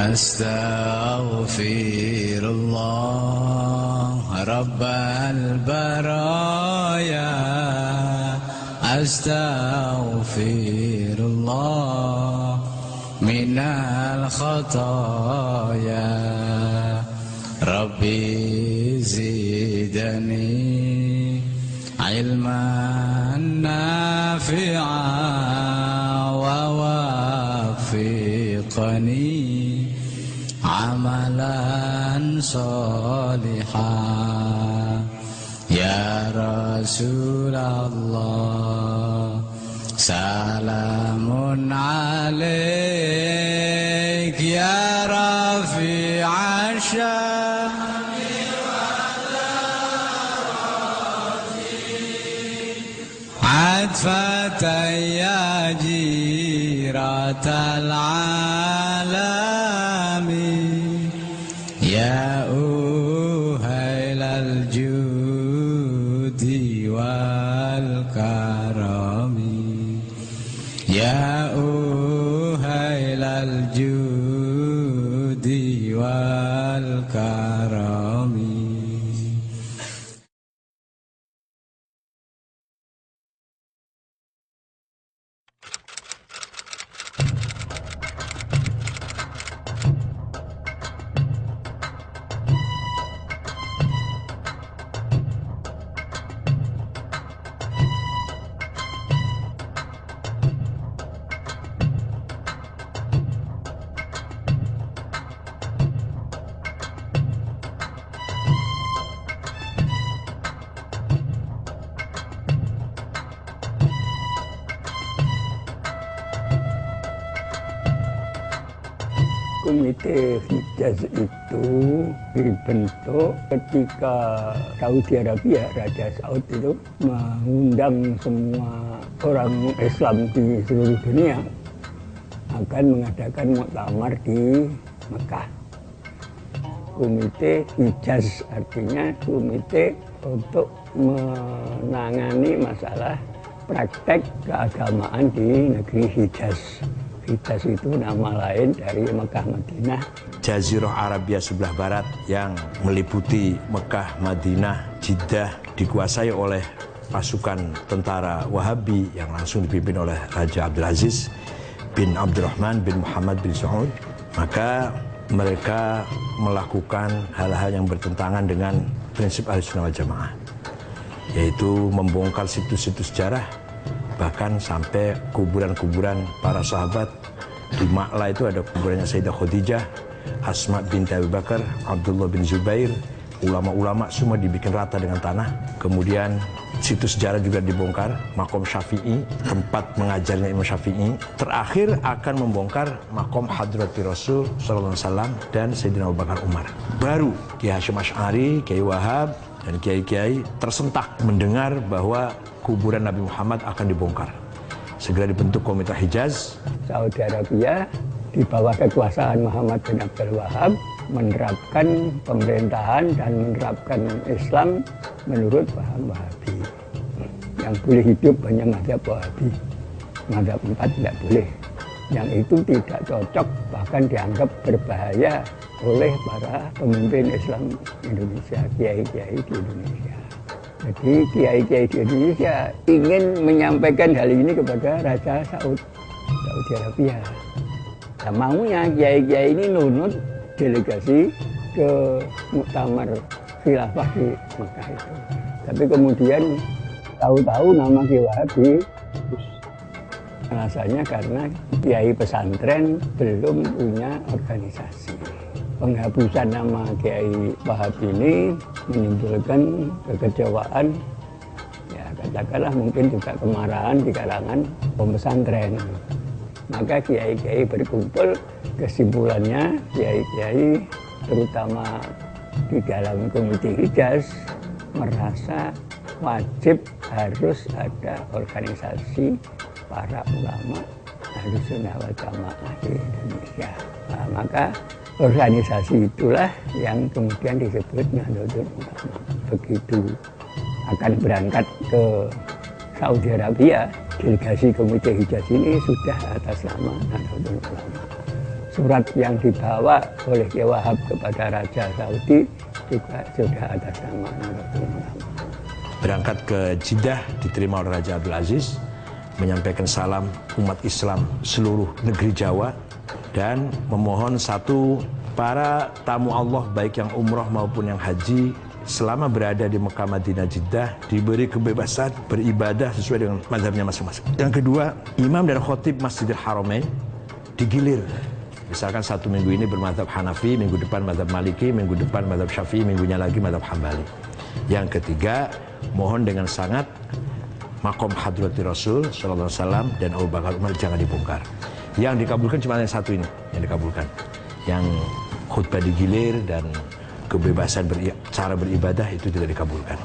Astaghfirullah Rabbal baraya, Astaghfirullah minal khataya, Rabbi zidani ilman nafi'a wa wafiqani amalan salihah. Ya Rasulullah salamun alaik, ya rafi'a sya'ni adfatan ya jiratal alami, ya uhailal judi wal karami, ya uhailal judi wal karami. Komite Hijaz itu dibentuk ketika Saudi Arabia, Raja Saud itu mengundang semua orang Islam di seluruh dunia akan mengadakan muktamar di Mekah. Komite Hijaz artinya komite untuk menangani masalah praktek keagamaan di negeri Hijaz. Hijaz itu nama lain dari Mekah Madinah. Jazirah Arabia sebelah barat yang meliputi Mekah, Madinah, Jeddah dikuasai oleh pasukan tentara Wahabi yang langsung dipimpin oleh Raja Abdul Aziz bin Abdurrahman bin Muhammad bin Saud. Maka mereka melakukan hal-hal yang bertentangan dengan prinsip Ahlussunnah wal Jamaah, yaitu membongkar situs-situs sejarah, bahkan sampai kuburan-kuburan para sahabat. Di Ma'la itu ada kuburannya Sayyidah Khadijah, Asma binti Abu Bakar, Abdullah bin Zubair, ulama-ulama semua dibikin rata dengan tanah. Kemudian situs sejarah juga dibongkar, makom Syafi'i, tempat mengajarnya Imam Syafi'i. Terakhir akan membongkar makom Hadrati Rasul sallallahu alaihi wasallam dan Sayyidina Abu Bakar Umar. Baru Kiai Hasyim Asy'ari, Kiai Wahab dan kiai-kiai tersentak mendengar bahwa kuburan Nabi Muhammad akan dibongkar. Segera dibentuk Komite Hijaz. Saudi Arabia di bawah kekuasaan Muhammad bin Abdul Wahab menerapkan pemerintahan dan menerapkan Islam menurut paham Wahabi. Yang boleh hidup hanya mazhab Wahabi. Mazhab 4 tidak boleh. Yang itu tidak cocok, bahkan dianggap berbahaya oleh para pemimpin Islam Indonesia, kiai-kiai di Indonesia. Jadi kiai-kiai di Indonesia ingin menyampaikan hal ini kepada Raja Saudi Arabia. Nah, maunya kiai-kiai ini nunut delegasi ke muktamar khilafah di Mekah itu. Tapi kemudian tahu-tahu nama Kiai Wahabi, alasannya karena kiai pesantren belum punya organisasi. Penghapusan nama Kiai Wahab ini menimbulkan kekecewaan, ya katakanlah mungkin juga kemarahan di kalangan pesantren. Maka kiai-kiai berkumpul, kesimpulannya kiai-kiai terutama di dalam Komite Hijaz merasa wajib harus ada organisasi para ulama Ahlussunnah wal Jamaah di Indonesia. Nah, maka organisasi itulah yang kemudian disebut Nahdlatul Ulama. Begitu akan berangkat ke Saudi Arabia, delegasi Komite Hijaz ini sudah atas nama Nahdlatul Ulama. surat yang dibawa oleh Kiai Wahab kepada Raja Saudi juga sudah atas nama Nahdlatul Ulama. Berangkat ke Jeddah, diterima oleh Raja Abdul Aziz, menyampaikan salam umat Islam seluruh negeri Jawa, dan memohon satu, para tamu Allah baik yang umroh maupun yang haji selama berada di Mekah, Madinah, Jeddah diberi kebebasan beribadah sesuai dengan mazhabnya masing-masing. Yang kedua, imam dan khotib Masjidil Haramain digilir. Misalkan satu minggu ini bermadzhab Hanafi, minggu depan mazhab Maliki, minggu depan mazhab Syafi'i, minggunya lagi mazhab Hambali. Yang ketiga, mohon dengan sangat makom hadrati Rasul sallallahu alaihi wasallam dan Abu Bakar Umar jangan dibongkar. Yang dikabulkan cuma yang satu ini yang dikabulkan. Yang khutbah digilir dan kebebasan cara beribadah itu tidak dikabulkan.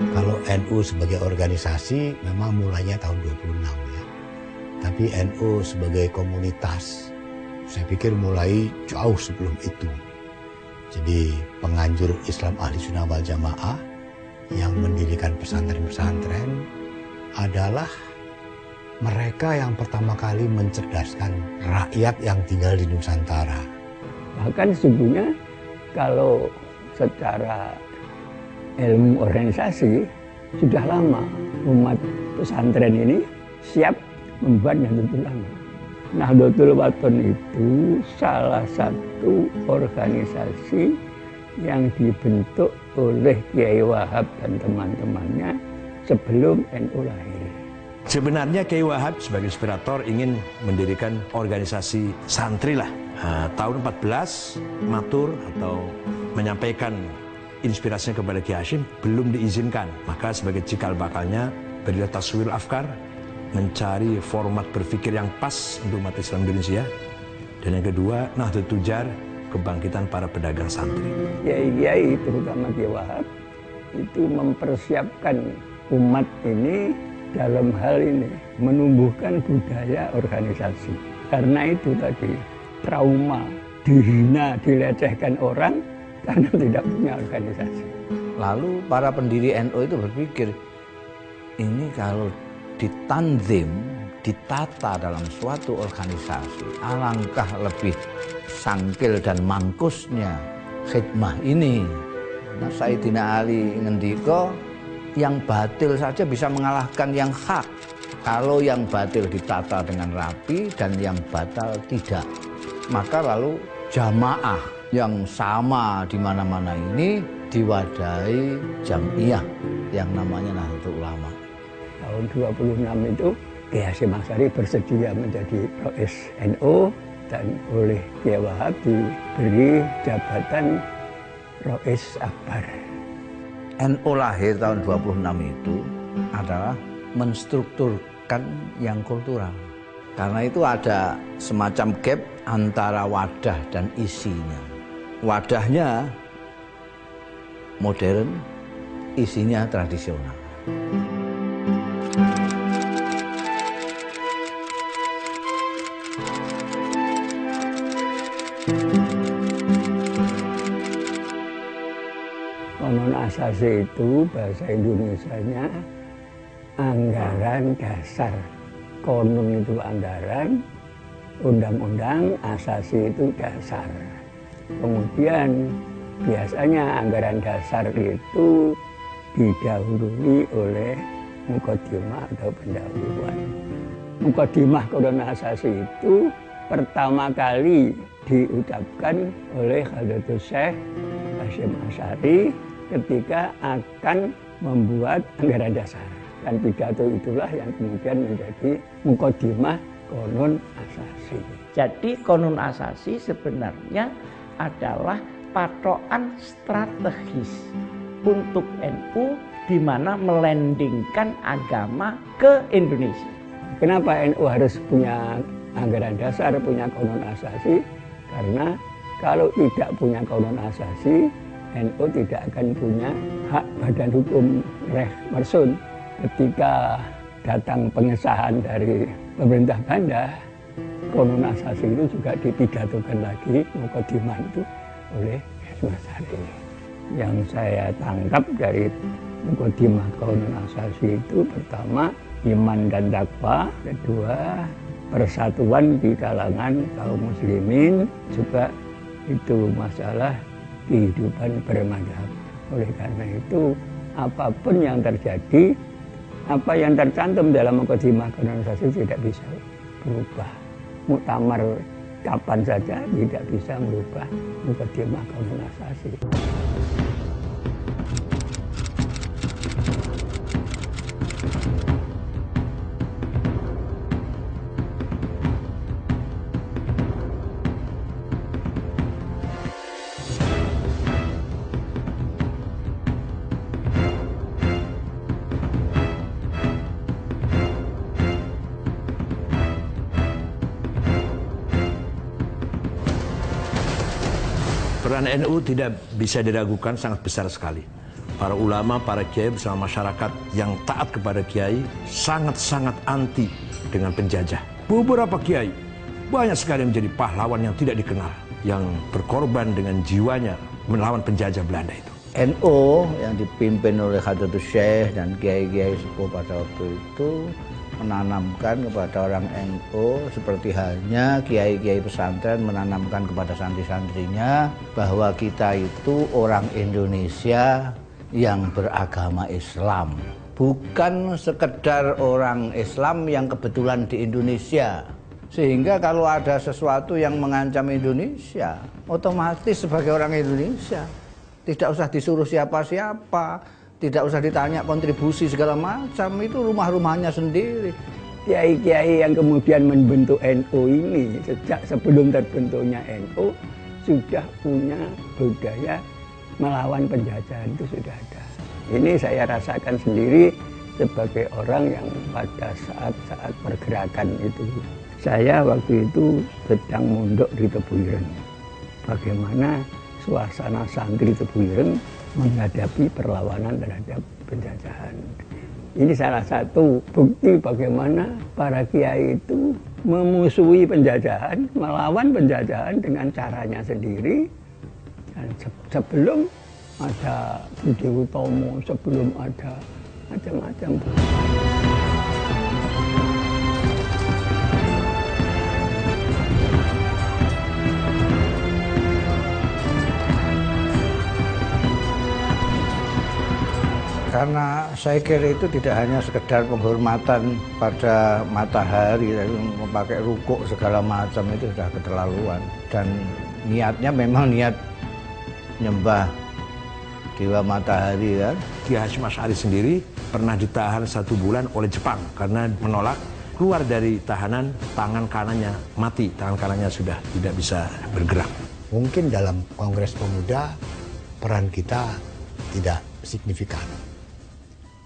Kalau NU sebagai organisasi memang mulainya tahun 26 ya. Tapi NU sebagai komunitas saya pikir mulai jauh sebelum itu. Jadi penganjur Islam Ahli Sunnah wal Jamaah yang mendirikan pesantren-pesantren adalah mereka yang pertama kali mencerdaskan rakyat yang tinggal di Nusantara. Bahkan sesungguhnya kalau secara ilmu organisasi sudah lama umat pesantren ini siap membuat Nahdlatul Ulama. Nahdlatul Wathon itu salah satu organisasi yang dibentuk oleh Kiai Wahab dan teman-temannya sebelum NU lahir. Sebenarnya Kiai Wahab sebagai inspirator ingin mendirikan organisasi santri lah. Tahun 14 matur atau menyampaikan inspirasinya kepada Kiai Hashim belum diizinkan. Maka sebagai cikal bakalnya berilah taswir afkar, mencari format berpikir yang pas untuk umat Islam Indonesia. Dan yang kedua, Nahdlatul Tujar, kebangkitan para pedagang santri. Kiai-kiai terutama Kiai Wahab itu mempersiapkan umat ini dalam hal ini menumbuhkan budaya organisasi. Karena itu tadi trauma, dihina, dilecehkan orang karena tidak punya organisasi. Lalu para pendiri NU itu berpikir, ini kalau ditanzim, ditata dalam suatu organisasi, alangkah lebih sangkil dan mangkusnya khidmah ini. Nah, Sayyidina Ali ngendika, yang batil saja bisa mengalahkan yang hak kalau yang batil ditata dengan rapi dan yang batal tidak. Maka lalu jamaah yang sama di mana-mana ini diwadahi jamiah yang namanya Nahdlatul Ulama. Tahun 26 itu Kiai Hasyim Asy'ari bersedia menjadi Rais NU dan oleh Kiai Wahab diberi jabatan Rais Akbar. NU lahir tahun 26 itu adalah menstrukturkan yang kultural. Karena itu ada semacam gap antara wadah dan isinya. Wadahnya modern, isinya tradisional. Konon asasi itu bahasa Indonesianya anggaran dasar. Konon itu anggaran, undang-undang, asasi itu dasar. Kemudian biasanya anggaran dasar itu didahului oleh mukadimah atau pendahuluan. Mukadimah konon asasi itu pertama kali diucapkan oleh Hadratus Syekh Hasyim Asy'ari ketika akan membuat anggaran dasar. Dan pidato itulah yang kemudian menjadi mukadimah konon asasi. Jadi konon asasi sebenarnya adalah patokan strategis untuk NU di mana melandingkan agama ke Indonesia. Kenapa NU harus punya anggaran dasar, punya konon asasi? Karena kalau tidak punya konon asasi, NU tidak akan punya hak badan hukum reh marsun. Ketika datang pengesahan dari pemerintah Belanda, Konon Asasi itu juga dipidatokan lagi mukadimah itu oleh Mas Ari. Yang saya tangkap dari mukadimah Konon Asasi itu pertama iman dan takwa, kedua persatuan di kalangan kaum muslimin, juga itu masalah kehidupan bermadhab. Oleh karena itu apapun yang terjadi, apa yang tercantum dalam mukadimah Konon Asasi tidak bisa berubah. Muktamar kapan saja tidak bisa merubah mukadimah Konon Asasi. Peran NU tidak bisa diragukan, sangat besar sekali. Para ulama, para kiai bersama masyarakat yang taat kepada kiai sangat-sangat anti dengan penjajah. Beberapa kiai banyak sekali menjadi pahlawan yang tidak dikenal, yang berkorban dengan jiwanya melawan penjajah Belanda itu. NU yang dipimpin oleh Hadratus Syekh dan kiai-kiai sepuh pada waktu itu menanamkan kepada orang NU seperti halnya kiai-kiai pesantren menanamkan kepada santri-santrinya bahwa kita itu orang Indonesia yang beragama Islam, bukan sekedar orang Islam yang kebetulan di Indonesia. Sehingga kalau ada sesuatu yang mengancam Indonesia, otomatis sebagai orang Indonesia tidak usah disuruh siapa-siapa, tidak usah ditanya kontribusi segala macam, itu rumah-rumahnya sendiri. Kiai-kiai yang kemudian membentuk NU ini sejak sebelum terbentuknya NU sudah punya budaya melawan penjajahan, itu sudah ada. Ini saya rasakan sendiri sebagai orang yang pada saat-saat pergerakan itu. Saya waktu itu sedang mondok di Tebuireng. Bagaimana suasana santri Tebuireng menghadapi perlawanan terhadap penjajahan. Ini salah satu bukti bagaimana para kiai itu memusuhi penjajahan, melawan penjajahan dengan caranya sendiri. Dan sebelum ada Budi Utomo, sebelum ada macam-macam. Karena saya kira itu tidak hanya sekedar penghormatan pada matahari, memakai rukuk segala macam itu sudah keterlaluan. Dan niatnya memang niat nyembah dewa matahari kan. Kiai Hasyim Asy'ari sendiri pernah ditahan 1 bulan oleh Jepang karena menolak keluar dari tahanan, tangan kanannya mati, tangan kanannya sudah tidak bisa bergerak. Mungkin dalam Kongres Pemuda peran kita tidak signifikan.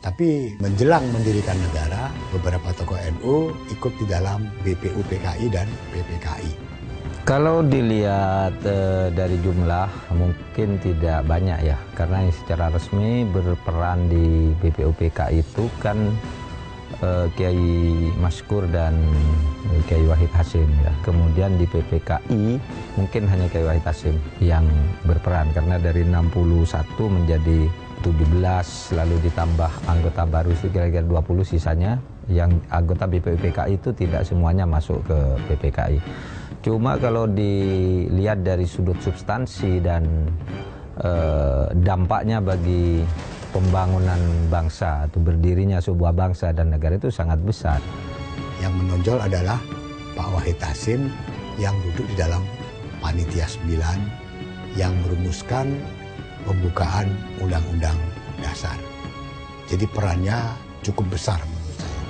Tapi menjelang mendirikan negara, beberapa tokoh NU ikut di dalam BPUPKI dan PPKI. Kalau dilihat dari jumlah mungkin tidak banyak ya, karena secara resmi berperan di BPUPKI itu kan Kiai Maskur dan Kiai Wahid Hasyim ya. Kemudian di PPKI mungkin hanya Kiai Wahid Hasyim yang berperan, karena dari 61 menjadi 17, lalu ditambah anggota baru kira-kira 20, sisanya yang anggota BPUPKI itu tidak semuanya masuk ke PPKI. Cuma kalau dilihat dari sudut substansi dan dampaknya bagi pembangunan bangsa atau berdirinya sebuah bangsa dan negara itu sangat besar. Yang menonjol adalah Pak Wahid Hasyim yang duduk di dalam Panitia 9 yang merumuskan pembukaan Undang-Undang Dasar. Jadi perannya cukup besar menurut saya.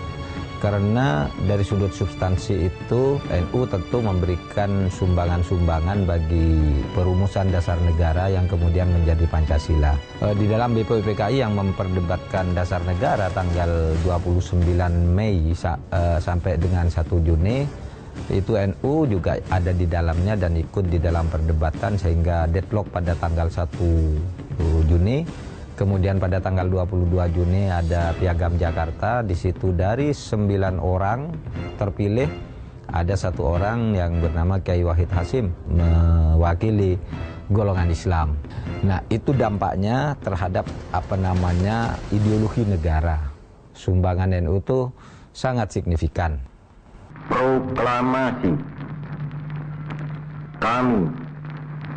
Karena dari sudut substansi itu NU tentu memberikan sumbangan-sumbangan bagi perumusan dasar negara yang kemudian menjadi Pancasila. Di dalam BPUPKI yang memperdebatkan dasar negara tanggal 29 Mei sampai dengan 1 Juni, itu NU juga ada di dalamnya dan ikut di dalam perdebatan sehingga deadlock pada tanggal 1 Juni. Kemudian pada tanggal 22 Juni ada Piagam Jakarta. Di situ dari 9 orang terpilih ada satu orang yang bernama Kiai Wahid Hasyim mewakili golongan Islam. Nah, itu dampaknya terhadap ideologi negara. Sumbangan NU itu sangat signifikan. Proklamasi kami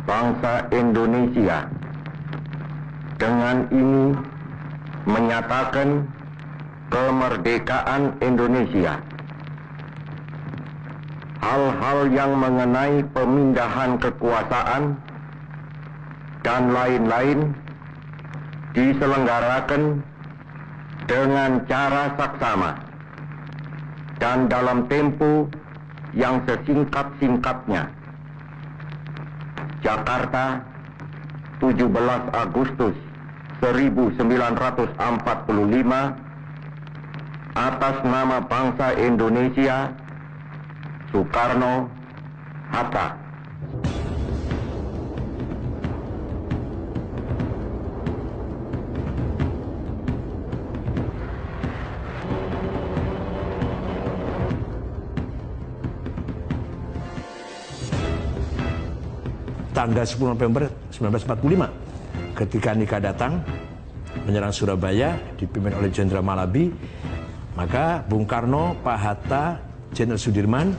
bangsa Indonesia dengan ini menyatakan kemerdekaan Indonesia. Hal-hal yang mengenai pemindahan kekuasaan dan lain-lain diselenggarakan dengan cara saksama dan dalam tempo yang sesingkat-singkatnya. Jakarta, 17 Agustus 1945, atas nama bangsa Indonesia, Soekarno, Hatta. Tanggal 10 November 1945, ketika Nika datang menyerang Surabaya dipimpin oleh Jenderal Malabi, maka Bung Karno, Pak Hatta, Jenderal Sudirman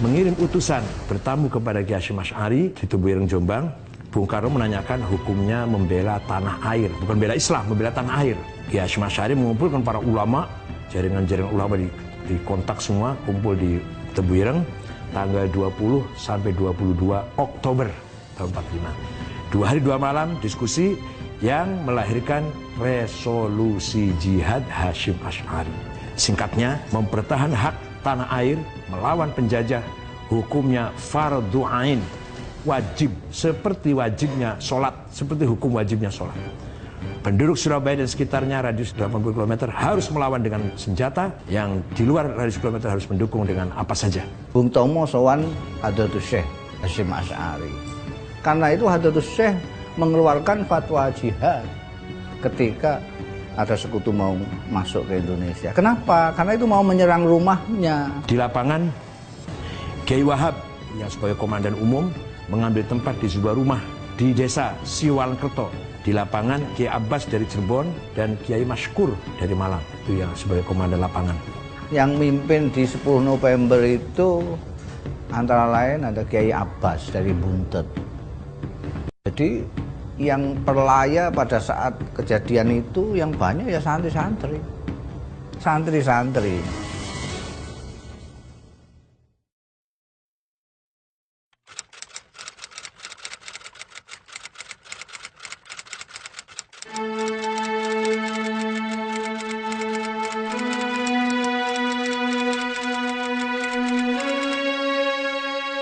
mengirim utusan bertamu kepada Kiai Hasyim Asy'ari di Tebuireng, Jombang. Bung Karno menanyakan hukumnya membela tanah air, bukan bela Islam, membela tanah air. Kiai Hasyim Asy'ari mengumpulkan para ulama, jaringan-jaringan ulama di kontak semua, kumpul di Tebuireng tanggal 20 sampai 22 Oktober tahun 45. 2 hari 2 malam diskusi yang melahirkan resolusi jihad Hasyim Asy'ari. Singkatnya, mempertahankan hak tanah air melawan penjajah, hukumnya fardhu ain, wajib, seperti wajibnya sholat, seperti hukum wajibnya sholat. Penduduk Surabaya dan sekitarnya radius 80 km harus melawan dengan senjata, yang di luar radius kilometer harus mendukung dengan apa saja. Bung Tomo sowan Hadratus Syekh Hasyim Asy'ari. Karena itu Hadratus Syekh mengeluarkan fatwa jihad ketika ada sekutu mau masuk ke Indonesia. Kenapa? Karena itu mau menyerang rumahnya. Di lapangan, Kiai Wahab yang sebagai komandan umum mengambil tempat di sebuah rumah di desa Siwalkerto. Di lapangan, Kiai Abbas dari Cirebon dan Kiai Maskur dari Malang, itu yang sebagai komandan lapangan. Yang mimpin di 10 November itu antara lain ada Kiai Abbas dari Buntet. Jadi yang perlaya pada saat kejadian itu yang banyak ya santri-santri. Santri-santri.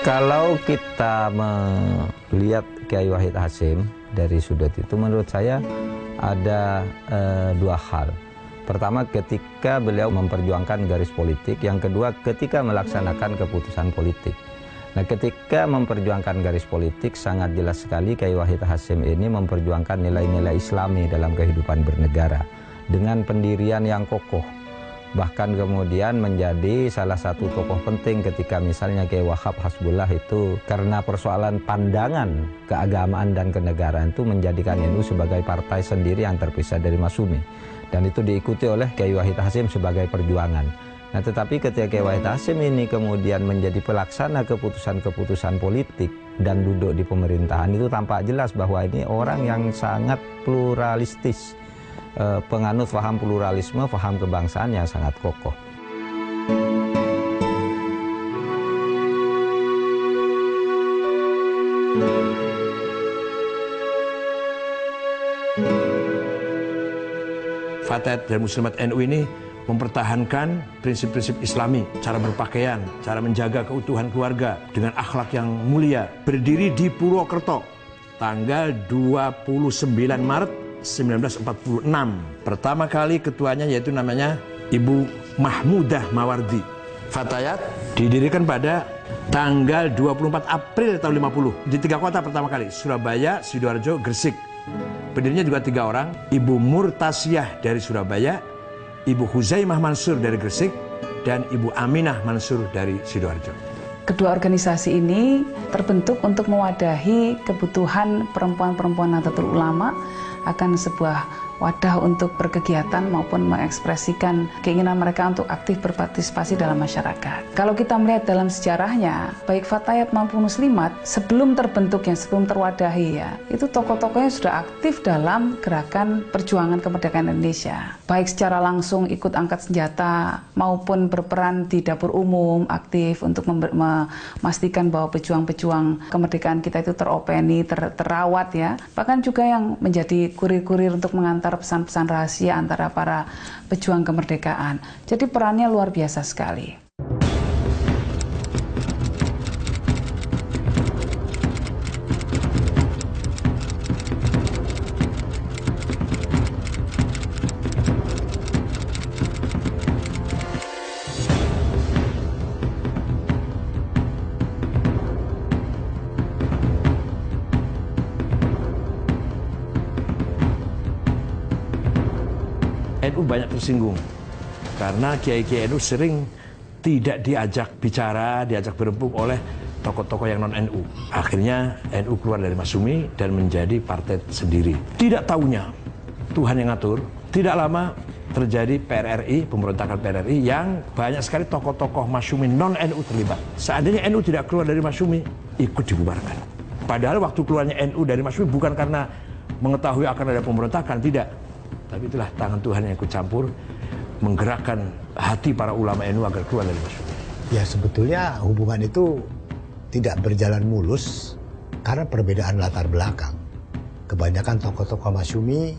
Kalau kita melihat Kiai Wahid Hasyim dari sudut itu, menurut saya ada 2 hal. Pertama, ketika beliau memperjuangkan garis politik. Yang kedua, ketika melaksanakan keputusan politik. Nah, ketika memperjuangkan garis politik, sangat jelas sekali Kiai Wahid Hasyim ini memperjuangkan nilai-nilai Islami dalam kehidupan bernegara dengan pendirian yang kokoh. Bahkan kemudian menjadi salah satu tokoh penting ketika misalnya Kiai Wahab Hasbullah itu karena persoalan pandangan keagamaan dan kenegaraan itu menjadikan NU sebagai partai sendiri yang terpisah dari Masyumi. Dan itu diikuti oleh Kiai Wahid Hasyim sebagai perjuangan. Nah, tetapi ketika Kiai Wahid Hasyim ini kemudian menjadi pelaksana keputusan-keputusan politik dan duduk di pemerintahan, itu tampak jelas bahwa ini orang yang sangat pluralistis. Penganut paham pluralisme, paham kebangsaan yang sangat kokoh. Fatayat dan Muslimat NU ini mempertahankan prinsip-prinsip Islami, cara berpakaian, cara menjaga keutuhan keluarga dengan akhlak yang mulia. Berdiri di Purwokerto, tanggal 29 Maret 1946. Pertama kali ketuanya yaitu namanya Ibu Mahmudah Mawardi. Fatayat didirikan pada tanggal 24 April tahun 50 di 3 kota pertama kali, Surabaya, Sidoarjo, Gresik. Pendirinya juga 3 orang, Ibu Murtasiyah dari Surabaya, Ibu Huzaimah Mansur dari Gresik, dan Ibu Aminah Mansur dari Sidoarjo. Kedua organisasi ini terbentuk untuk mewadahi kebutuhan perempuan-perempuan Nahdlatul Ulama akan sebuah wadah untuk berkegiatan maupun mengekspresikan keinginan mereka untuk aktif berpartisipasi dalam masyarakat. Kalau kita melihat dalam sejarahnya, baik Fatayat maupun Muslimat sebelum terbentuknya, sebelum terwadahi ya, itu tokoh-tokohnya sudah aktif dalam gerakan perjuangan kemerdekaan Indonesia. Baik secara langsung ikut angkat senjata maupun berperan di dapur umum, aktif untuk memastikan bahwa pejuang-pejuang kemerdekaan kita itu teropeni, terawat ya. Bahkan juga yang menjadi kurir-kurir untuk mengantar pesan-pesan rahasia antara para pejuang kemerdekaan. Jadi perannya luar biasa sekali. NU banyak tersinggung karena kiai-kiai NU sering tidak diajak bicara, diajak berembuk oleh tokoh-tokoh yang non-NU. Akhirnya NU keluar dari Masyumi dan menjadi partai sendiri. Tidak tahunya Tuhan yang ngatur, tidak lama terjadi PRRI, pemberontakan PRRI yang banyak sekali tokoh-tokoh Masyumi non-NU terlibat. Seandainya NU tidak keluar dari Masyumi, ikut dibubarkan. Padahal waktu keluarnya NU dari Masyumi bukan karena mengetahui akan ada pemberontakan, tidak. Tapi itulah tangan Tuhan yang ikut campur, menggerakkan hati para ulama NU agar keluar dari Masyumi. Ya sebetulnya hubungan itu tidak berjalan mulus karena perbedaan latar belakang. Kebanyakan tokoh-tokoh Masyumi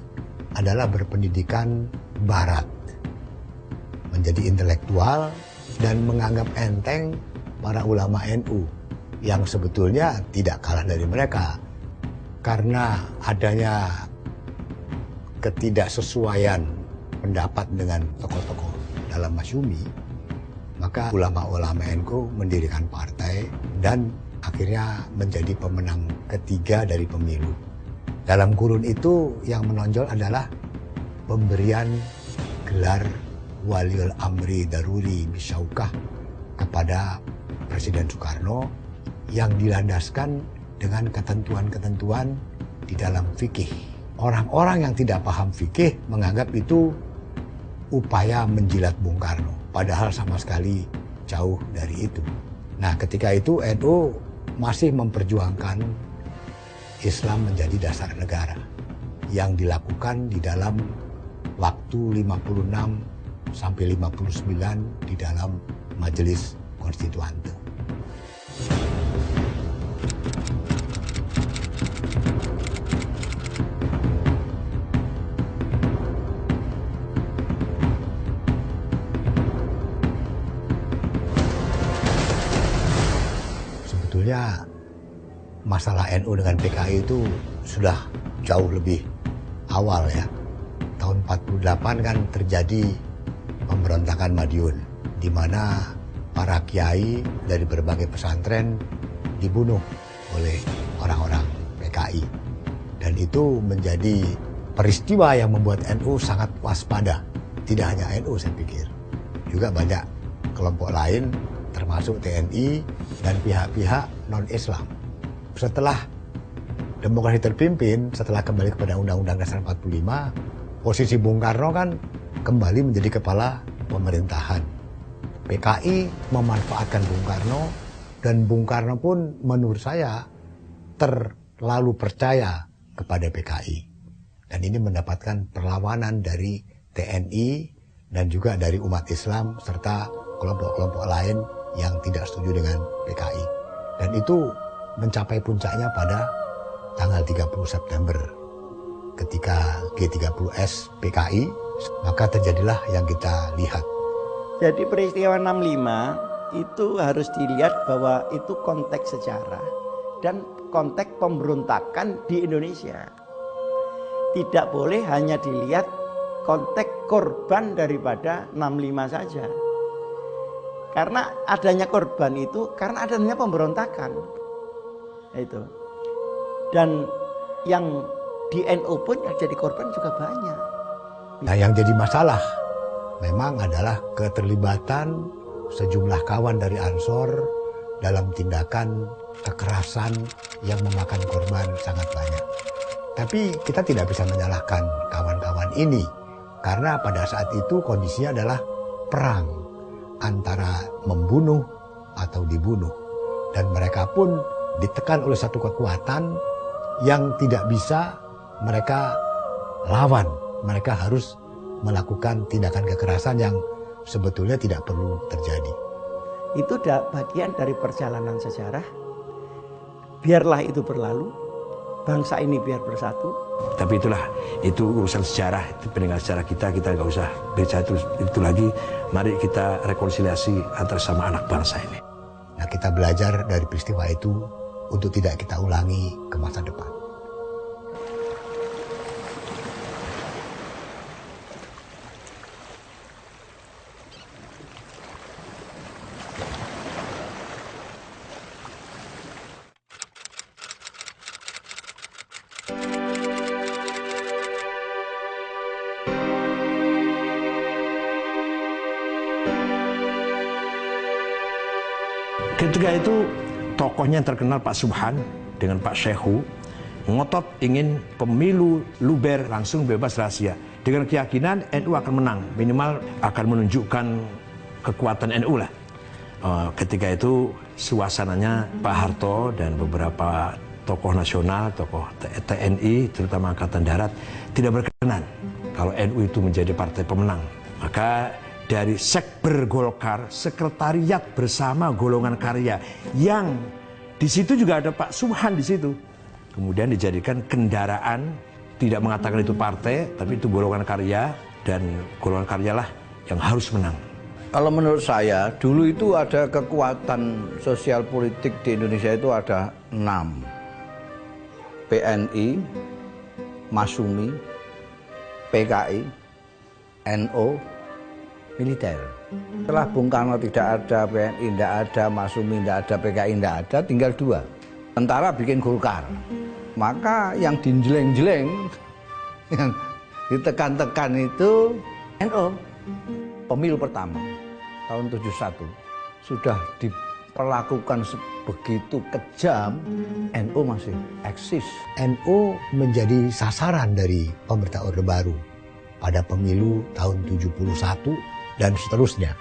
adalah berpendidikan barat, menjadi intelektual dan menganggap enteng para ulama NU yang sebetulnya tidak kalah dari mereka. Karena adanya ketidaksesuaian pendapat dengan tokoh-tokoh dalam Masyumi, maka ulama-ulama NU mendirikan partai dan akhirnya menjadi pemenang ketiga dari pemilu. Dalam kurun itu yang menonjol adalah pemberian gelar Waliul Amri Daruri Bisyaukah kepada Presiden Soekarno yang dilandaskan dengan ketentuan-ketentuan di dalam fikih. Orang-orang yang tidak paham fikih menganggap itu upaya menjilat Bung Karno, padahal sama sekali jauh dari itu. Nah, ketika itu NU masih memperjuangkan Islam menjadi dasar negara yang dilakukan di dalam waktu 56 sampai 59 di dalam Majelis Konstituante. Sebetulnya masalah NU dengan PKI itu sudah jauh lebih awal ya. Tahun 48 kan terjadi pemberontakan Madiun, di mana para kiai dari berbagai pesantren dibunuh oleh orang-orang PKI. Dan itu menjadi peristiwa yang membuat NU sangat waspada. Tidak hanya NU saya pikir, juga banyak kelompok lain termasuk TNI dan pihak-pihak non-Islam. Setelah demokrasi terpimpin, setelah kembali kepada Undang-Undang Dasar 45, posisi Bung Karno kan kembali menjadi kepala pemerintahan. PKI memanfaatkan Bung Karno, dan Bung Karno pun menurut saya terlalu percaya kepada PKI. Dan ini mendapatkan perlawanan dari TNI dan juga dari umat Islam serta kelompok-kelompok lain yang tidak setuju dengan PKI. Dan itu mencapai puncaknya pada tanggal 30 September ketika G30S PKI, maka terjadilah yang kita lihat. Jadi peristiwa 65 itu harus dilihat bahwa itu konteks sejarah dan konteks pemberontakan di Indonesia. Tidak boleh hanya dilihat konteks korban daripada 65 saja. Karena adanya korban itu karena adanya pemberontakan. Itu. Dan yang di NU pun yang jadi korban juga banyak. Nah, yang jadi masalah memang adalah keterlibatan sejumlah kawan dari Ansor dalam tindakan kekerasan yang memakan korban sangat banyak. Tapi kita tidak bisa menyalahkan kawan-kawan ini, karena pada saat itu kondisinya adalah perang antara membunuh atau dibunuh. Dan mereka pun ditekan oleh satu kekuatan yang tidak bisa mereka lawan. Mereka harus melakukan tindakan kekerasan yang sebetulnya tidak perlu terjadi. Itu bagian dari perjalanan sejarah. Biarlah itu berlalu, bangsa ini biar bersatu. Tapi itu urusan sejarah, itu peninggalan sejarah kita nggak usah baca itu lagi. Mari kita rekonsiliasi antara sama anak bangsa ini. Nah, kita belajar dari peristiwa itu untuk tidak kita ulangi ke masa depan. Ketika itu tokohnya yang terkenal Pak Subhan dengan Pak Syekhu ngotot ingin pemilu luber langsung bebas rahasia dengan keyakinan NU akan menang, minimal akan menunjukkan kekuatan NU lah. Ketika itu suasananya Pak Harto dan beberapa tokoh nasional, tokoh TNI terutama Angkatan Darat tidak berkenan kalau NU itu menjadi partai pemenang. Maka dari Sekber Golkar, sekretariat bersama golongan karya yang di situ juga ada Pak Subhan di situ. Kemudian dijadikan kendaraan, tidak mengatakan itu partai, tapi itu golongan karya, dan golongan karyalah yang harus menang. Kalau menurut saya, dulu itu ada kekuatan sosial politik di Indonesia itu ada 6. PNI, Masumi, PKI, NU, militer. Setelah Bung Karno tidak ada, PNI tidak ada, Masumi tidak ada, PKI tidak ada, tinggal 2. Tentara bikin Golkar. Maka yang dijeleng-jeleng, yang ditekan-tekan itu NU. Pemilu pertama tahun 71 sudah diperlakukan begitu kejam, NU masih eksis. NU menjadi sasaran dari pemerintah Orde Baru pada pemilu tahun 71 dan seterusnya.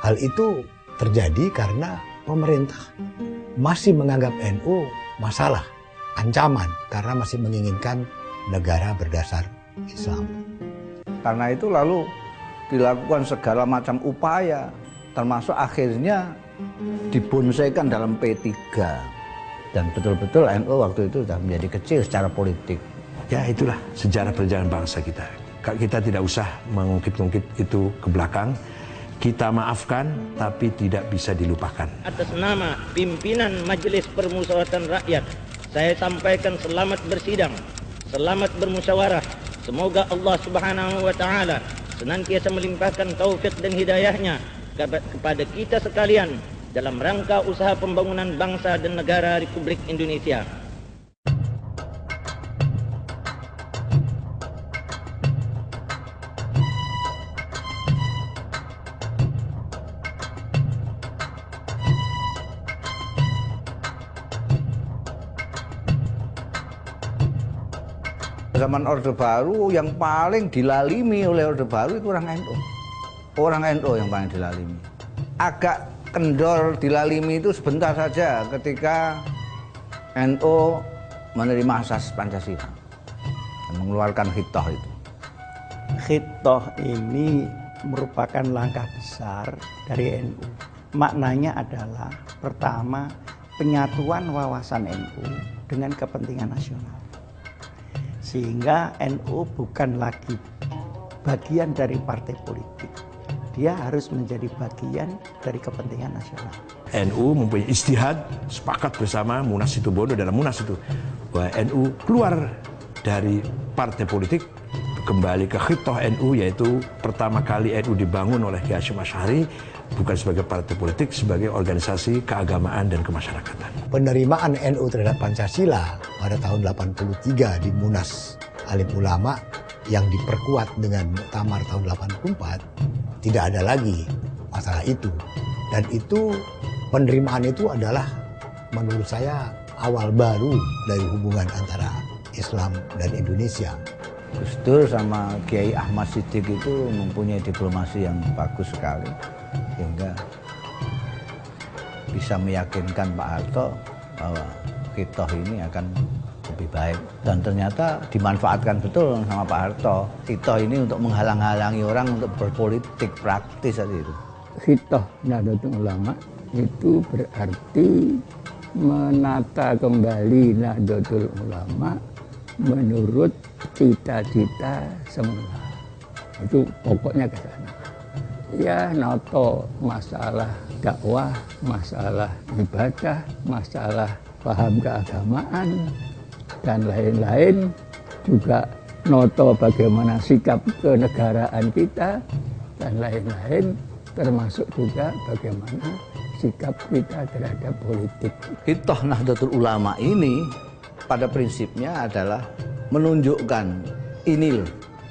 Hal itu terjadi karena pemerintah masih menganggap NU masalah, ancaman, karena masih menginginkan negara berdasar Islam. Karena itu lalu dilakukan segala macam upaya, termasuk akhirnya dibonsaikan dalam P3. Dan betul-betul NU waktu itu sudah menjadi kecil secara politik. Ya itulah sejarah perjalanan bangsa kita. Kita tidak usah mengungkit-ungkit itu ke belakang. Kita maafkan, tapi tidak bisa dilupakan. Atas nama pimpinan Majelis Permusyawaratan Rakyat, saya sampaikan selamat bersidang, selamat bermusyawarah. Semoga Allah Subhanahu wa Ta'ala senantiasa melimpahkan taufik dan hidayahnya kepada kita sekalian dalam rangka usaha pembangunan bangsa dan negara Republik Indonesia. Zaman Orde Baru yang paling dilalimi oleh Orde Baru itu orang NU. Orang NU yang paling dilalimi. Agak kendor dilalimi itu sebentar saja ketika NU menerima asas Pancasila dan mengeluarkan Khitoh itu. Khitoh ini merupakan langkah besar dari NU. Maknanya adalah pertama, penyatuan wawasan NU dengan kepentingan nasional. Sehingga NU bukan lagi bagian dari partai politik. Dia harus menjadi bagian dari kepentingan nasional. NU mempunyai ijtihad, sepakat bersama Munas Situbondo dalam Munas itu, bahwa NU keluar dari partai politik, kembali ke khitoh NU, yaitu pertama kali NU dibangun oleh Kiai Hasyim Asy'ari bukan sebagai partai politik, sebagai organisasi keagamaan dan kemasyarakatan. Penerimaan NU terhadap Pancasila pada tahun 83 di Munas Alim Ulama yang diperkuat dengan Muktamar tahun 84, tidak ada lagi masalah itu. Dan itu penerimaan itu adalah menurut saya awal baru dari hubungan antara Islam dan Indonesia. Gus Dur sama Kiai Ahmad Siddiq itu mempunyai diplomasi yang bagus sekali, sehingga bisa meyakinkan Pak Harto bahwa Khitoh ini akan lebih baik. Dan ternyata dimanfaatkan betul sama Pak Harto. Khitoh ini untuk menghalang-halangi orang untuk berpolitik praktis saja itu. Khitoh Nahdlatul Ulama itu berarti menata kembali Nahdlatul Ulama menurut cita-cita semula. Itu pokoknya ke sana. Ya, noto masalah dakwah, masalah ibadah, masalah paham keagamaan, dan lain-lain. Juga noto bagaimana sikap kenegaraan kita, dan lain-lain, termasuk juga bagaimana sikap kita terhadap politik. Khitoh Nahdlatul Ulama ini pada prinsipnya adalah menunjukkan ini loh,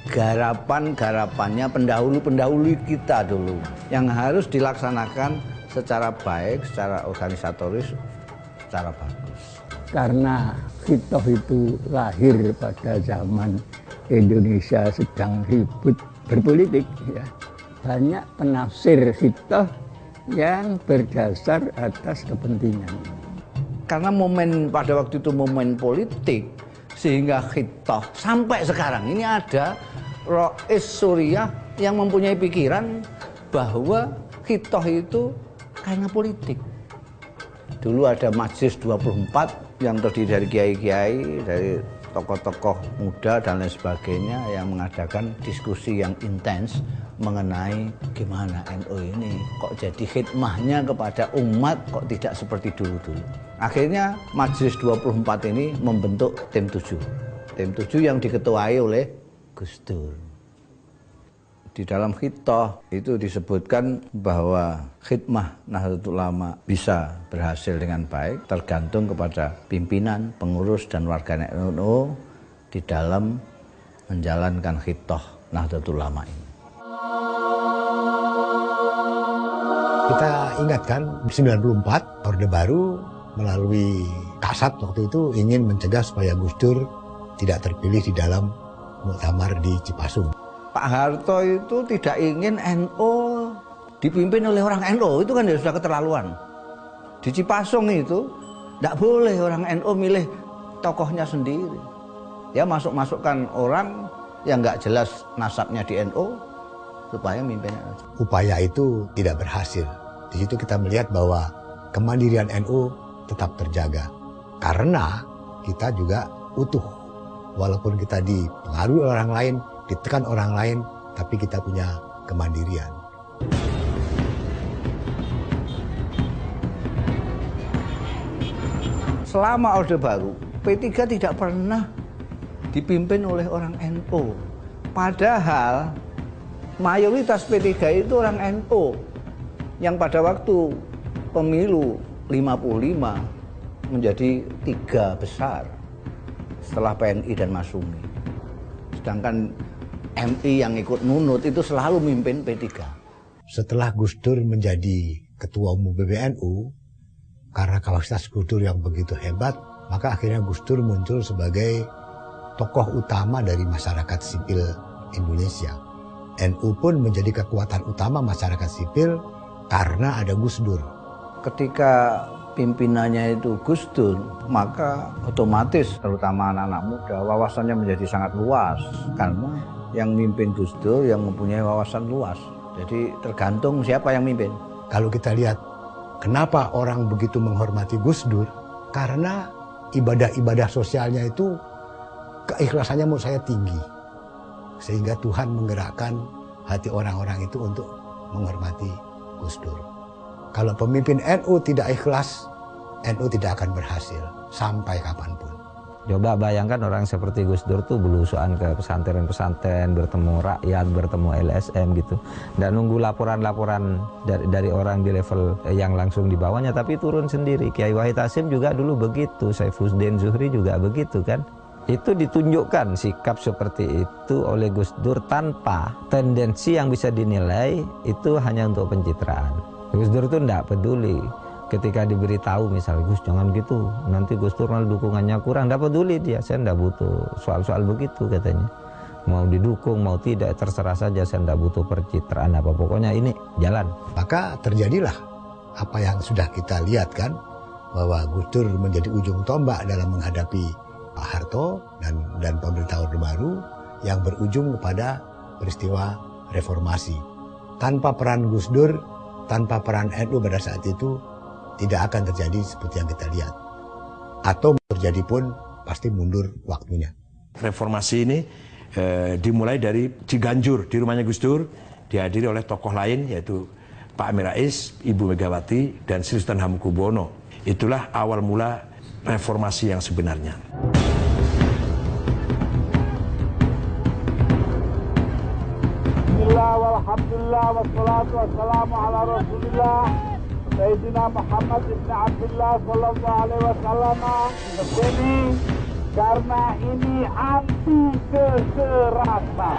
garapan-garapannya pendahulu-pendahulu kita dulu yang harus dilaksanakan secara baik, secara organisatoris, secara bagus. Karena Khitoh itu lahir pada zaman Indonesia sedang ribut berpolitik, ya. Banyak penafsir Khitoh yang berdasar atas kepentingan. Karena momen pada waktu itu momen politik, sehingga Khitoh sampai sekarang ini ada Rois Suriah yang mempunyai pikiran bahwa Khitoh itu karena politik. Dulu ada Majelis 24 yang terdiri dari kiai-kiai, dari tokoh-tokoh muda dan lain sebagainya yang mengadakan diskusi yang intens mengenai gimana NU ini kok jadi khidmahnya kepada umat kok tidak seperti dulu-dulu. Akhirnya Majelis 24 ini membentuk tim 7. Tim 7 yang diketuai oleh Gus Dur. Di dalam Khitoh itu disebutkan bahwa khidmah Nahdlatul Ulama bisa berhasil dengan baik tergantung kepada pimpinan, pengurus dan warga NU di dalam menjalankan Khitoh Nahdlatul Ulama ini. Kita ingatkan 94 Orde Baru melalui Kasat waktu itu ingin mencegah supaya Gus Dur tidak terpilih di dalam muktamar di Cipasung. Pak Harto itu tidak ingin NU dipimpin oleh orang NU, itu kan sudah keterlaluan. Di Cipasung itu tidak boleh orang NU milih tokohnya sendiri. Ya masukkan orang yang nggak jelas nasabnya di NU supaya mimpinnya. Upaya itu tidak berhasil. Di situ kita melihat bahwa kemandirian NU tetap terjaga. Karena kita juga utuh. Walaupun kita dipengaruhi orang lain, ditekan orang lain, tapi kita punya kemandirian. Selama Orde Baru, P3 tidak pernah dipimpin oleh orang NU. Padahal mayoritas P3 itu orang NU yang pada waktu pemilu 55 menjadi 3 besar setelah PNI dan Masyumi. Sedangkan MI yang ikut nunut itu selalu mimpin P3. Setelah Gus Dur menjadi ketua umum PBNU, karena kapasitas Gus Dur yang begitu hebat, maka akhirnya Gus Dur muncul sebagai tokoh utama dari masyarakat sipil Indonesia. NU pun menjadi kekuatan utama masyarakat sipil karena ada Gus Dur. Ketika pimpinannya itu Gus Dur, maka otomatis terutama anak-anak muda wawasannya menjadi sangat luas karena yang mimpin Gus Dur yang mempunyai wawasan luas. Jadi tergantung siapa yang mimpin. Kalau kita lihat kenapa orang begitu menghormati Gus Dur, karena ibadah-ibadah sosialnya itu keikhlasannya menurut saya tinggi. Sehingga Tuhan menggerakkan hati orang-orang itu untuk menghormati Gus Dur. Kalau pemimpin NU tidak ikhlas, NU tidak akan berhasil sampai kapanpun. Coba bayangkan orang seperti Gus Dur tuh belusuan ke pesantren-pesantren, bertemu rakyat, bertemu LSM gitu. Dan nunggu laporan-laporan dari orang di level yang langsung di bawahnya, tapi turun sendiri. Kiai Wahid Hasyim juga dulu begitu, Saifuddin Zuhri juga begitu kan. Itu ditunjukkan sikap seperti itu oleh Gus Dur tanpa tendensi yang bisa dinilai itu hanya untuk pencitraan. Gus Dur itu tidak peduli ketika diberitahu misalnya, Gus jangan gitu, nanti Gus Dur malah dukungannya kurang. Tidak peduli dia, saya tidak butuh soal-soal begitu katanya. Mau didukung, mau tidak, terserah saja, saya tidak butuh percitraan apa. Pokoknya ini jalan. Maka terjadilah apa yang sudah kita lihat kan, bahwa Gus Dur menjadi ujung tombak dalam menghadapi Pak Harto dan pemerintah Orde Baru yang berujung kepada peristiwa reformasi. Tanpa peran Gus Dur, tanpa peran NU pada saat itu, tidak akan terjadi seperti yang kita lihat. Atau terjadi pun pasti mundur waktunya. Reformasi ini dimulai dari Ciganjur, di rumahnya Gus Dur, dihadiri oleh tokoh lain yaitu Pak Amin Rais, Ibu Megawati, dan Sri Sultan Hamengkubuwono. Itulah awal mula reformasi yang sebenarnya. Alhamdulillah wassalatu wassalamu ala Rasulillah Sayyidina Muhammad ibn Abdullah sallallahu alaihi wasallam. Ini karena ini anti kekerasan.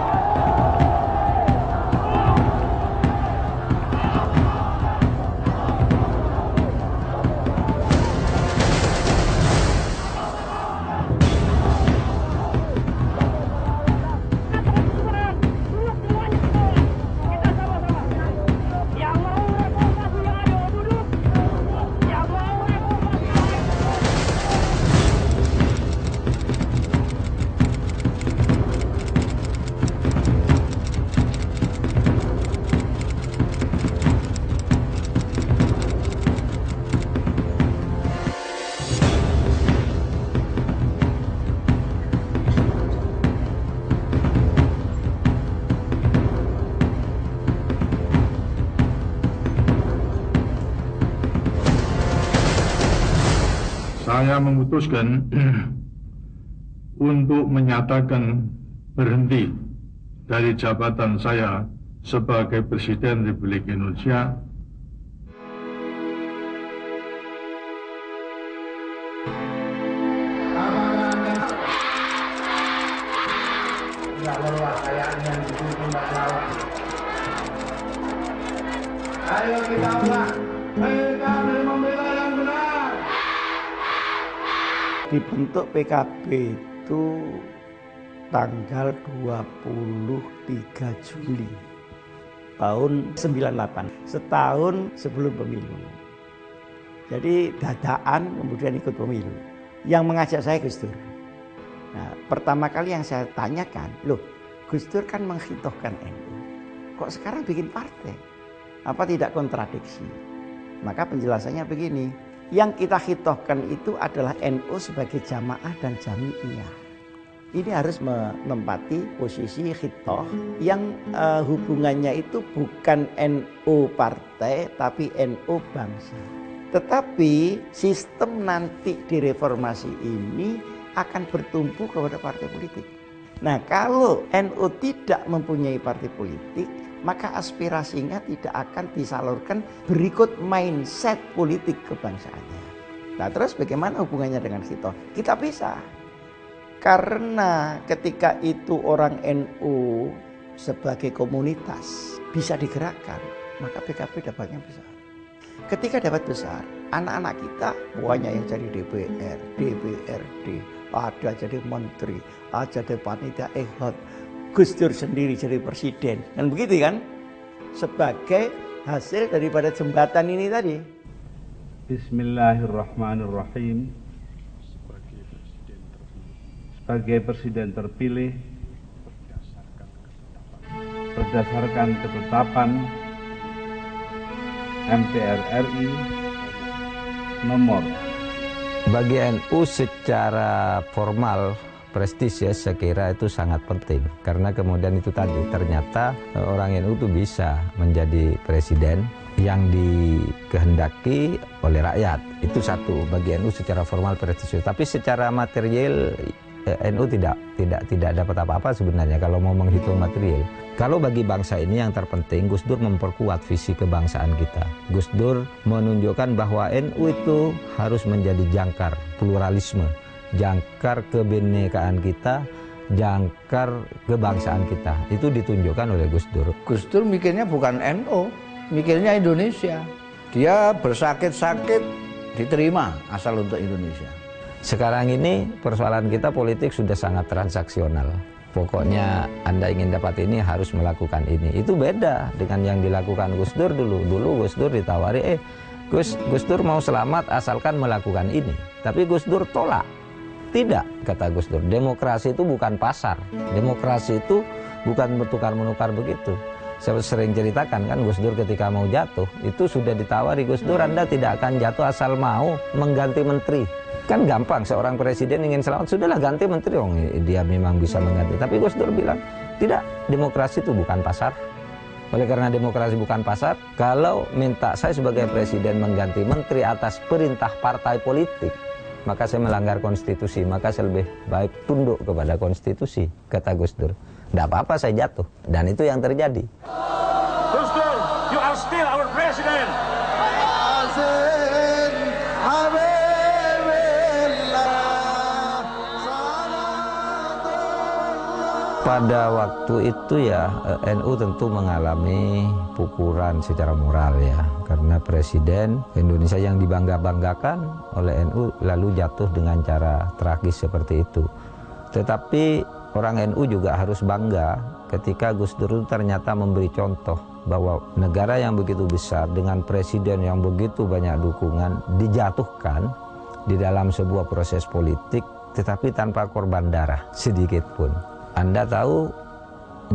Saya memutuskan untuk menyatakan berhenti dari jabatan saya sebagai Presiden Republik Indonesia. Ayo kita ulang, kita membela yang benar. Dibentuk PKB itu tanggal 23 Juli tahun 98, setahun sebelum pemilu. Jadi dadaan kemudian ikut pemilu. Yang mengajak saya Gus Dur. Nah, pertama kali yang saya tanyakan, loh Gus Dur kan menghitohkan NU, kok sekarang bikin partai? Apa tidak kontradiksi? Maka penjelasannya begini, yang kita hitohkan itu adalah NU sebagai jamaah dan jami'iyah. Ini harus menempati posisi hitoh yang hubungannya itu bukan NU partai tapi NU bangsa. Tetapi sistem nanti di reformasi ini akan bertumpu kepada partai politik. Nah, kalau NU tidak mempunyai partai politik, maka aspirasinya tidak akan disalurkan berikut mindset politik kebangsaannya. Nah, terus bagaimana hubungannya dengan hitoh? Kita bisa. Karena ketika itu orang NU sebagai komunitas bisa digerakkan, maka PKB dapatnya besar. Ketika dapat besar, anak-anak kita banyak yang jadi DPR, DPRD, ada jadi menteri, ada jadi panitia ehod, Gus Dur sendiri jadi presiden, kan begitu kan? Sebagai hasil daripada jembatan ini tadi. Bismillahirrahmanirrahim. Sebagai presiden terpilih berdasarkan ketetapan MPR RI nomor. Bagi NU secara formal prestis ya, saya kira itu sangat penting karena kemudian itu tadi ternyata orang NU itu bisa menjadi presiden yang dikehendaki oleh rakyat. Itu satu, bagi NU secara formal prestisius. Tapi secara material NU tidak dapat apa-apa sebenarnya kalau mau menghitung material. Kalau bagi bangsa ini yang terpenting, Gus Dur memperkuat visi kebangsaan kita. Gus Dur menunjukkan bahwa NU itu harus menjadi jangkar pluralisme jangkar kebinekaan kita, jangkar kebangsaan kita. Itu ditunjukkan oleh Gus Dur. Gus Dur mikirnya bukan NU, mikirnya Indonesia. Dia bersakit-sakit diterima asal untuk Indonesia. Sekarang ini persoalan kita politik sudah sangat transaksional. Pokoknya Anda ingin dapat ini harus melakukan ini. Itu beda dengan yang dilakukan Gus Dur dulu. Dulu Gus Dur ditawari, Gus Dur mau selamat asalkan melakukan ini. Tapi Gus Dur tolak. Tidak, kata Gus Dur. Demokrasi itu bukan pasar. Demokrasi itu bukan bertukar-menukar begitu. Saya sering ceritakan kan Gus Dur ketika mau jatuh, itu sudah ditawari, Gus Dur Anda tidak akan jatuh asal mau mengganti menteri. Kan gampang, seorang presiden ingin selamat, sudahlah ganti menteri, dia memang bisa mengganti. Tapi Gus Dur bilang, tidak, demokrasi itu bukan pasar. Oleh karena demokrasi bukan pasar, kalau minta saya sebagai presiden mengganti menteri atas perintah partai politik, maka saya melanggar konstitusi, maka saya lebih baik tunduk kepada konstitusi, kata Gus Dur. Tidak apa-apa saya jatuh, dan itu yang terjadi. Gus Dur, you are still our president. Pada waktu itu ya NU tentu mengalami pukulan secara moral ya, karena presiden Indonesia yang dibangga-banggakan oleh NU lalu jatuh dengan cara tragis seperti itu. Tetapi orang NU juga harus bangga ketika Gus Dur ternyata memberi contoh bahwa negara yang begitu besar dengan presiden yang begitu banyak dukungan dijatuhkan di dalam sebuah proses politik, tetapi tanpa korban darah sedikit pun. Anda tahu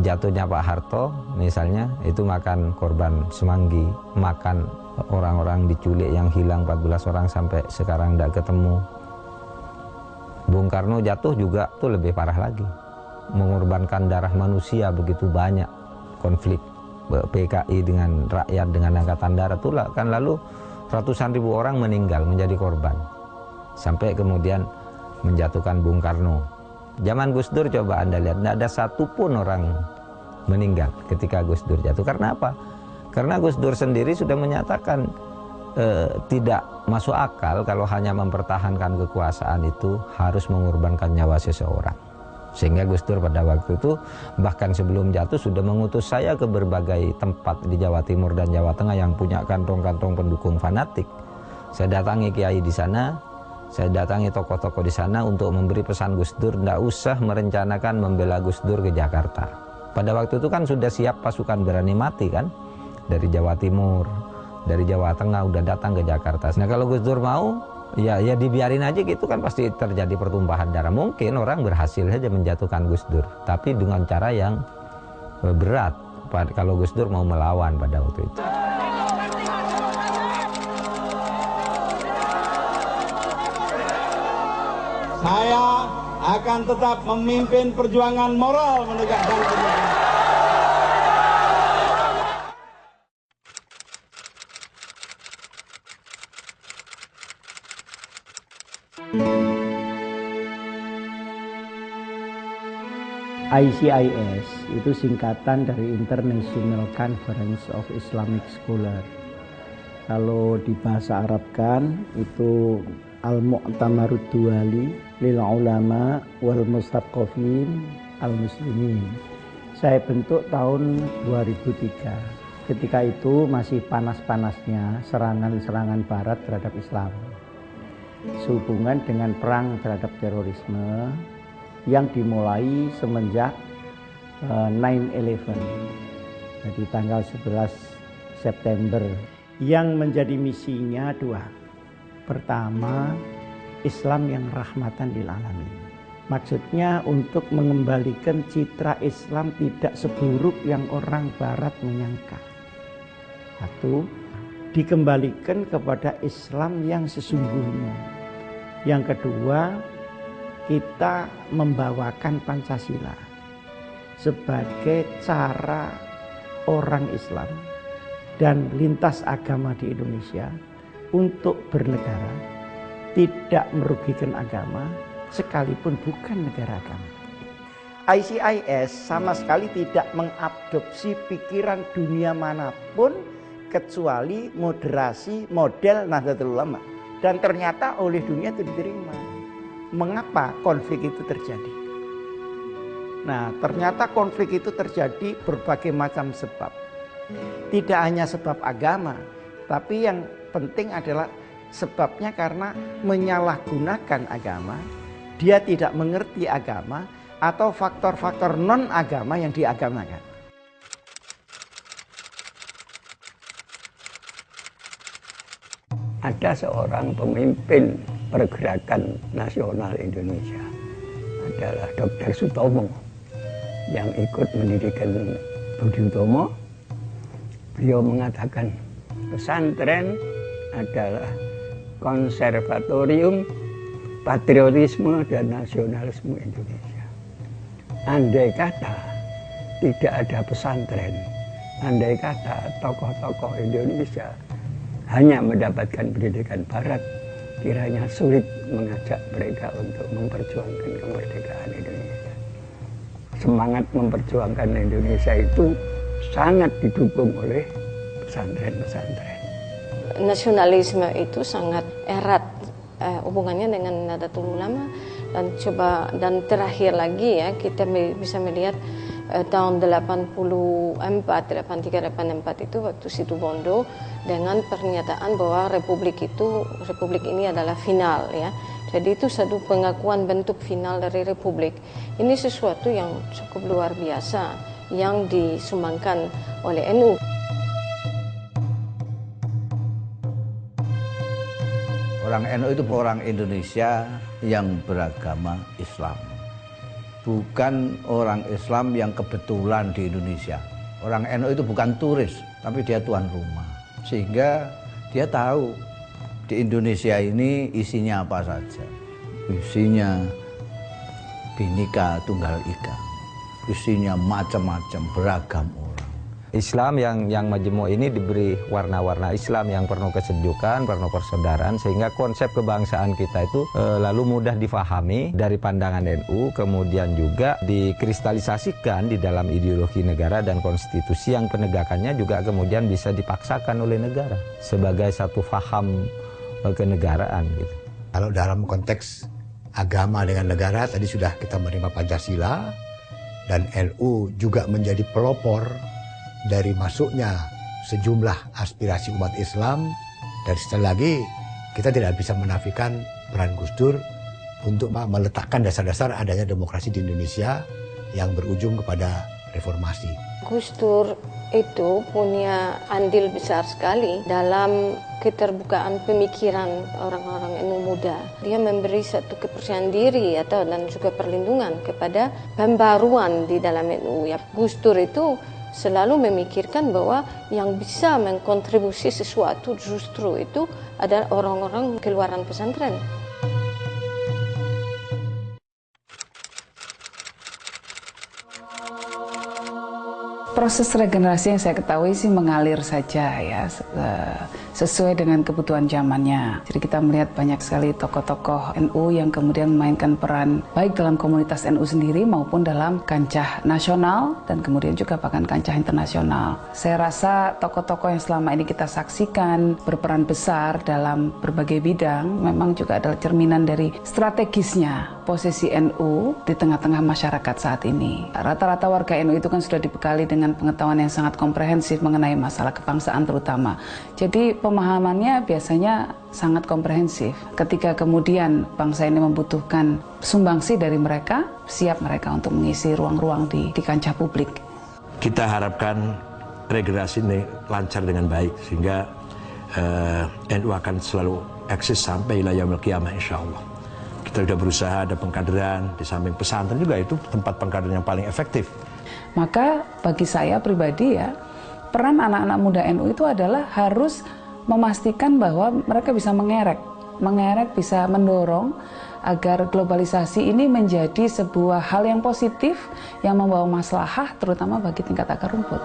jatuhnya Pak Harto misalnya itu makan korban Semanggi, makan orang-orang diculik yang hilang 14 orang sampai sekarang tidak ketemu. Bung Karno jatuh juga itu lebih parah lagi, mengorbankan darah manusia begitu banyak, konflik PKI dengan rakyat dengan angkatan darat itulah kan, lalu ratusan ribu orang meninggal menjadi korban sampai kemudian menjatuhkan Bung Karno. Zaman Gus Dur coba Anda lihat, tidak ada satupun orang meninggal ketika Gus Dur jatuh. Karena apa? Karena Gus Dur sendiri sudah menyatakan tidak masuk akal kalau hanya mempertahankan kekuasaan itu harus mengorbankan nyawa seseorang. Sehingga Gus Dur pada waktu itu bahkan sebelum jatuh sudah mengutus saya ke berbagai tempat di Jawa Timur dan Jawa Tengah yang punya kantong-kantong pendukung fanatik. Saya datangi kiai di sana. Saya datangi tokoh-tokoh di sana untuk memberi pesan Gus Dur, tidak usah merencanakan membela Gus Dur ke Jakarta. Pada waktu itu kan sudah siap pasukan berani mati kan, dari Jawa Timur, dari Jawa Tengah udah datang ke Jakarta. Nah kalau Gus Dur mau, ya dibiarin aja gitu kan pasti terjadi pertumpahan darah. Mungkin orang berhasil saja menjatuhkan Gus Dur, tapi dengan cara yang berat. Kalau Gus Dur mau melawan pada waktu itu. Saya akan tetap memimpin perjuangan moral menegakkan kebenaran. ICIS itu singkatan dari International Conference of Islamic Scholar. Kalau di bahasa Arabkan itu Al-Mu'tamarud Duwali lil Ulama wal Mustaqqafin al-Muslimin. Saya bentuk tahun 2003. Ketika itu masih panas-panasnya serangan-serangan barat terhadap Islam. Sehubungan dengan perang terhadap terorisme yang dimulai semenjak 9/11. Jadi tanggal 11 September yang menjadi misinya dua. Pertama, Islam yang rahmatan lil alamin. Maksudnya untuk mengembalikan citra Islam tidak seburuk yang orang barat menyangka. Satu, dikembalikan kepada Islam yang sesungguhnya. Yang kedua, kita membawakan Pancasila sebagai cara orang Islam dan lintas agama di Indonesia untuk bernegara, tidak merugikan agama, sekalipun bukan negara agama. ICIS sama sekali tidak mengadopsi pikiran dunia manapun kecuali moderasi model Nahdlatul Ulama. Dan ternyata oleh dunia itu diterima. mengapa konflik itu terjadi. Nah, ternyata konflik itu terjadi berbagai macam sebab. Tidak hanya sebab agama, tapi yang penting adalah sebabnya karena menyalahgunakan agama, dia tidak mengerti agama, atau faktor-faktor non-agama yang diagamakan. Ada seorang pemimpin pergerakan nasional Indonesia, adalah Dr. Sutomo, yang ikut mendirikan Budi Utomo. Beliau mengatakan pesantren adalah konservatorium patriotisme dan nasionalisme Indonesia. Andai kata tidak ada pesantren, andai kata tokoh-tokoh Indonesia hanya mendapatkan pendidikan barat, kiranya sulit mengajak mereka untuk memperjuangkan kemerdekaan Indonesia. Semangat memperjuangkan Indonesia itu sangat didukung oleh pesantren-pesantren. Nasionalisme itu sangat erat hubungannya dengan Nahdlatul Ulama, dan terakhir lagi ya kita bisa melihat tahun 83-84 itu waktu Situbondo dengan pernyataan bahwa republik ini adalah final ya. Jadi itu satu pengakuan bentuk final dari republik. Ini sesuatu yang cukup luar biasa yang disumbangkan oleh NU. Orang NU itu orang Indonesia yang beragama Islam. Bukan orang Islam yang kebetulan di Indonesia. Orang NU itu bukan turis, tapi dia tuan rumah. Sehingga dia tahu di Indonesia ini isinya apa saja. Isinya Bhinneka Tunggal Ika. Isinya macam-macam, beragam orang. Islam yang majemuk ini diberi warna-warna Islam yang penuh kesejukan, penuh persaudaraan, sehingga konsep kebangsaan kita itu lalu mudah difahami dari pandangan NU, kemudian juga dikristalisasikan di dalam ideologi negara dan konstitusi yang penegakannya juga kemudian bisa dipaksakan oleh negara sebagai satu faham kenegaraan gitu. Kalau dalam konteks agama dengan negara, tadi sudah kita menerima Pancasila, dan NU juga menjadi pelopor dari masuknya sejumlah aspirasi umat Islam. Dan sekali lagi kita tidak bisa menafikan peran Gus Dur untuk meletakkan dasar-dasar adanya demokrasi di Indonesia yang berujung kepada reformasi. Gus Dur itu punya andil besar sekali dalam keterbukaan pemikiran orang-orang NU muda. Dia memberi satu kepercayaan diri dan juga perlindungan kepada pembaruan di dalam NU. Ya, Gus Dur itu selalu memikirkan bahwa yang bisa mengkontribusi sesuatu justru itu adalah orang-orang keluaran pesantren. Proses regenerasi yang saya ketahui sih mengalir saja ya, sesuai dengan kebutuhan zamannya. Jadi kita melihat banyak sekali tokoh-tokoh NU yang kemudian memainkan peran baik dalam komunitas NU sendiri maupun dalam kancah nasional dan kemudian juga bahkan kancah internasional. Saya rasa tokoh-tokoh yang selama ini kita saksikan berperan besar dalam berbagai bidang memang juga adalah cerminan dari strategisnya posisi NU di tengah-tengah masyarakat saat ini. Rata-rata warga NU itu kan sudah dibekali dengan pengetahuan yang sangat komprehensif mengenai masalah kebangsaan terutama. Jadi pemahamannya biasanya sangat komprehensif. Ketika kemudian bangsa ini membutuhkan sumbangsi dari mereka, siap mereka untuk mengisi ruang-ruang di kancah publik. Kita harapkan regenerasi ini lancar dengan baik sehingga NU akan selalu eksis sampai ila yaumil qiyamah insyaallah. Kita sudah berusaha ada pengkaderan, di samping pesantren juga itu tempat pengkaderan yang paling efektif. Maka bagi saya pribadi ya, peran anak-anak muda NU itu adalah harus memastikan bahwa mereka bisa mengerek bisa mendorong agar globalisasi ini menjadi sebuah hal yang positif yang membawa maslahah terutama bagi tingkat akar rumput.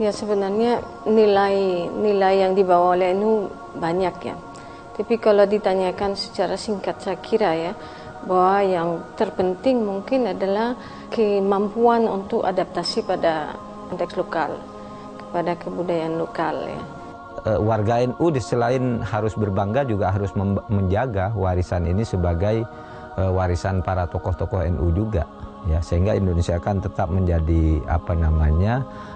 Ya sebenarnya nilai yang dibawa oleh NU banyak ya. Tapi kalau ditanyakan secara singkat saya kira ya bahwa yang terpenting mungkin adalah kemampuan untuk adaptasi pada konteks lokal. pada kebudayaan lokal ya. Warga NU selain harus berbangga juga harus menjaga warisan ini sebagai warisan para tokoh-tokoh NU juga ya, sehingga Indonesia akan tetap menjadi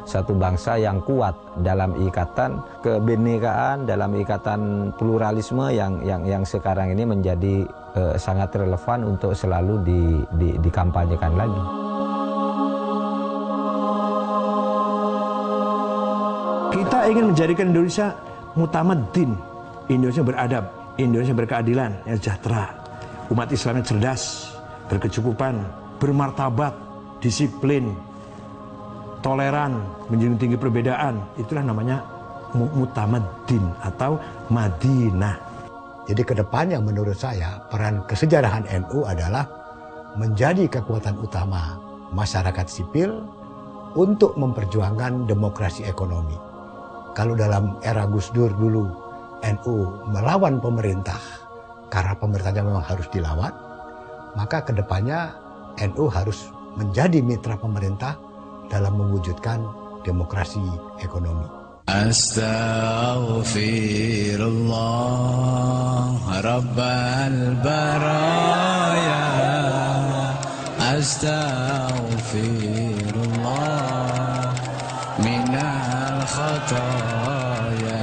satu bangsa yang kuat dalam ikatan kebinekaan, dalam ikatan pluralisme yang sekarang ini menjadi sangat relevan untuk selalu dikampanyekan lagi. Kita ingin menjadikan Indonesia mutamaddin, Indonesia beradab, Indonesia berkeadilan, yang sejahtera, umat Islamnya cerdas, berkecukupan, bermartabat, disiplin, toleran, menjunjung tinggi perbedaan. Itulah namanya mutamaddin atau Madinah. Jadi kedepannya menurut saya peran kesejarahan NU adalah menjadi kekuatan utama masyarakat sipil untuk memperjuangkan demokrasi ekonomi. Kalau dalam era Gus Dur dulu NU melawan pemerintah karena pemerintahnya memang harus dilawan, maka kedepannya NU harus menjadi mitra pemerintah dalam mewujudkan demokrasi ekonomi. Astaghfirullah Rabbal baraya, Astaghfirullah minal khataya,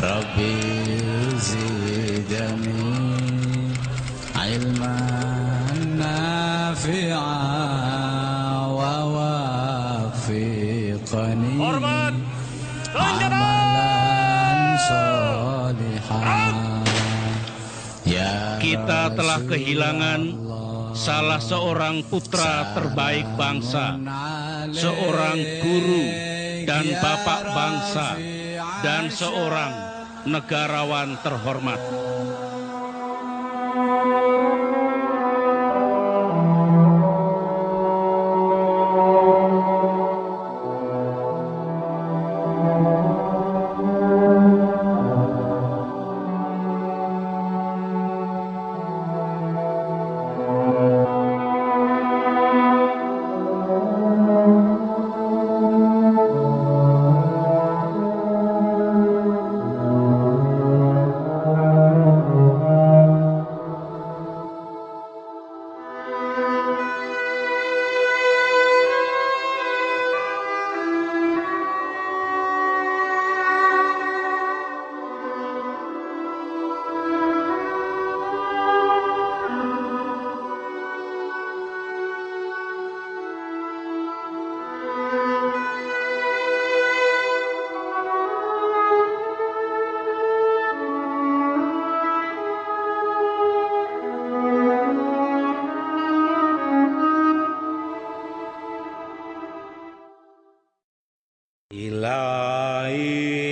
Rabbi zidni ilman nafi'an wa wafiqani amalan sholihan. Kita telah kehilangan salah seorang putra terbaik bangsa, seorang guru dan bapak bangsa, dan seorang negarawan terhormat.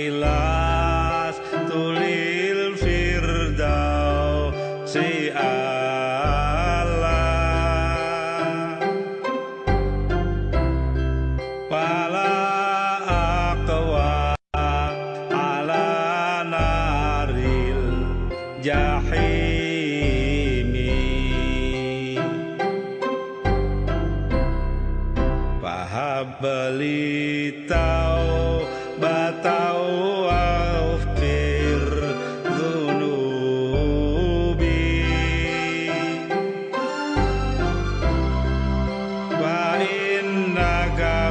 Ilailas tulil firdausi Allah, pala aqwa ala naril jahimi, pahabali batau afir dhunubi, wa innaka